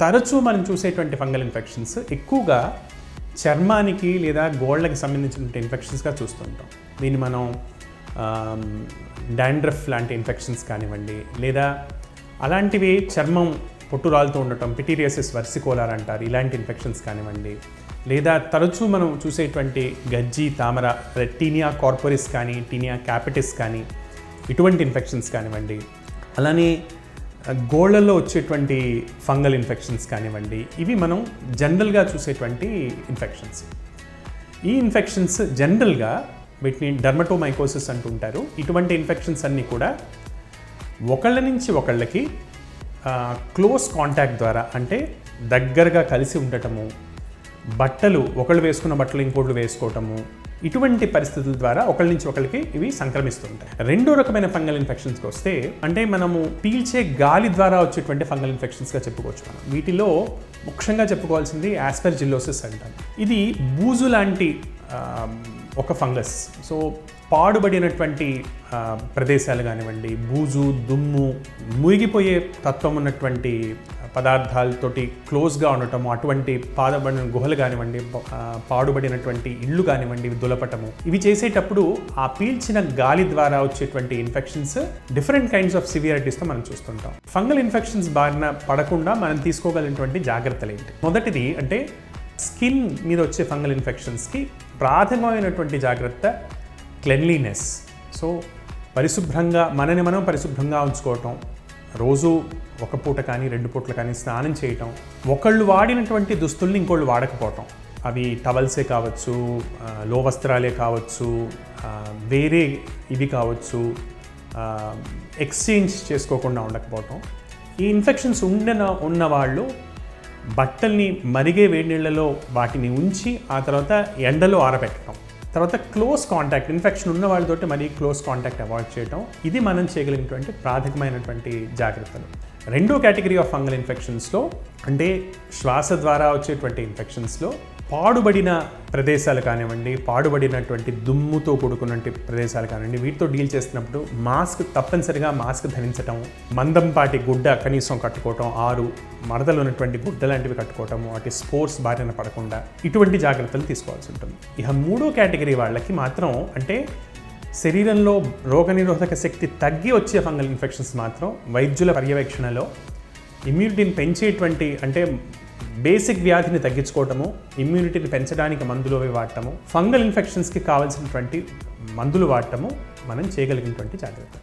తరచూ మనం చూసేటువంటి ఫంగల్ ఇన్ఫెక్షన్స్ ఎక్కువగా చర్మానికి లేదా గోళ్ళకి సంబంధించినటువంటి ఇన్ఫెక్షన్స్గా చూస్తుంటాం. దీన్ని మనం డాండ్రఫ్ లాంటి ఇన్ఫెక్షన్స్ కానివ్వండి, లేదా అలాంటివి చర్మం పొట్టురాలుతూ ఉండటం, పిటీరియాసిస్ వర్సికోలార్ అంటారు, ఇలాంటి ఇన్ఫెక్షన్స్ కానివ్వండి, లేదా తరచూ మనం చూసేటువంటి గజ్జి తామర టీనియా కార్పోరిస్ కానీ టీనియా క్యాపిటిస్ కానీ ఇటువంటి ఇన్ఫెక్షన్స్ కానివ్వండి, అలానే గోళ్ళల్లో వచ్చేటువంటి ఫంగల్ ఇన్ఫెక్షన్స్ కానివ్వండి, ఇవి మనం జనరల్గా చూసేటువంటి ఇన్ఫెక్షన్స్. ఈ ఇన్ఫెక్షన్స్ జనరల్గా వీటిని డర్మటోమైకోసిస్ అంటుంటారు. ఇటువంటి ఇన్ఫెక్షన్స్ అన్నీ కూడా ఒకళ్ళ నుంచి ఒకళ్ళకి క్లోజ్ కాంటాక్ట్ ద్వారా, అంటే దగ్గరగా కలిసి ఉండటము, బట్టలు ఒకళ్ళు వేసుకున్న బట్టలు ఇంకోళ్ళు వేసుకోవటము, ఇటువంటి పరిస్థితుల ద్వారా ఒకళ్ళ నుంచి ఒకరికి ఇవి సంక్రమిస్తుంటాయి. రెండో రకమైన ఫంగల్ ఇన్ఫెక్షన్స్కి వస్తే, అంటే మనము పీల్చే గాలి ద్వారా వచ్చేటువంటి ఫంగల్ ఇన్ఫెక్షన్స్గా చెప్పుకోవచ్చు. మనం వీటిలో ముఖ్యంగా చెప్పుకోవాల్సింది ఆస్పెర్జిల్లోసిస్ అంటాం. ఇది బూజు లాంటి ఒక ఫంగస్. సో పాడుబడినటువంటి ప్రదేశాలు కానివ్వండి, బూజు, దుమ్ము, మురిగిపోయే తత్వం ఉన్నటువంటి పదార్థాలతోటి క్లోజ్గా ఉండటము, అటువంటి పాడుబడిన గుహలు కానివ్వండి, పాడుబడినటువంటి ఇళ్ళు కానివ్వండి, దులపటము, ఇవి చేసేటప్పుడు ఆ పీల్చిన గాలి ద్వారా వచ్చేటువంటి ఇన్ఫెక్షన్స్ డిఫరెంట్ కైండ్స్ ఆఫ్ సివియారిటీస్తో మనం చూస్తుంటాం. ఫంగల్ ఇన్ఫెక్షన్స్ బారిన పడకుండా మనం తీసుకోగలిగినటువంటి జాగ్రత్తలు ఏంటి? మొదటిది అంటే స్కిన్ మీద వచ్చే ఫంగల్ ఇన్ఫెక్షన్స్కి ప్రాథమికమైనటువంటి జాగ్రత్త క్లెన్లీనెస్. సో పరిశుభ్రంగా మనని మనం పరిశుభ్రంగా ఉంచుకోవటం, రోజు ఒక పూట కానీ 2 పూటలు కానీ స్నానం చేయటం, ఒకళ్ళు వాడినటువంటి దుస్తుల్ని ఇంకోళ్ళు వాడకపోవటం, అవి టవల్సే కావచ్చు, లో వస్త్రాలే కావచ్చు, వేరే ఇవి కావచ్చు, ఎక్స్చేంజ్ చేసుకోకుండా ఉండకపోవటం. ఈ ఇన్ఫెక్షన్స్ ఉన్న వాళ్ళు బట్టల్ని మరిగే వేడి నీళ్ళలో వాటిని ఉంచి ఆ తర్వాత ఎండలో ఆరబెట్టడం, తర్వాత క్లోజ్ కాంటాక్ట్, ఇన్ఫెక్షన్ ఉన్న వాళ్ళతోటి మరీ క్లోజ్ కాంటాక్ట్ అవాయిడ్ చేయడం, ఇది మనం చేయగలిగినటువంటి ప్రాథమికమైనటువంటి జాగ్రత్తలు. రెండో కేటగిరీ ఆఫ్ ఫంగల్ ఇన్ఫెక్షన్స్లో, అంటే శ్వాస ద్వారా వచ్చేటువంటి ఇన్ఫెక్షన్స్లో పాడుబడిన ప్రదేశాలు కానివ్వండి, పాడుబడినటువంటి దుమ్ముతో కూడుకున్నటువంటి ప్రదేశాలు కానివ్వండి, వీటితో డీల్ చేస్తున్నప్పుడు తప్పనిసరిగా మాస్క్ ధరించడం, మందంపాటి గుడ్డ కనీసం కట్టుకోవటం, 6 మడతలు ఉన్నటువంటి గుడ్డ లాంటివి కట్టుకోవటము, వాటి స్పోర్స్ బారిన పడకుండా ఇటువంటి జాగ్రత్తలు తీసుకోవాల్సి ఉంటుంది. ఇక మూడో కేటగిరీ వాళ్ళకి మాత్రం, అంటే శరీరంలో రోగనిరోధక శక్తి తగ్గి వచ్చే ఫంగల్ ఇన్ఫెక్షన్స్ మాత్రం వైద్యుల పర్యవేక్షణలో ఇమ్యూనిటీని పెంచేటువంటి, అంటే బేసిక్ వ్యాధిని తగ్గించుకోవటము, ఇమ్యూనిటీని పెంచడానికి మందులు అవి వాడటము, ఫంగల్ ఇన్ఫెక్షన్స్కి కావాల్సినటువంటి మందులు వాడటము మనం చేయగలిగినటువంటి జాగ్రత్త.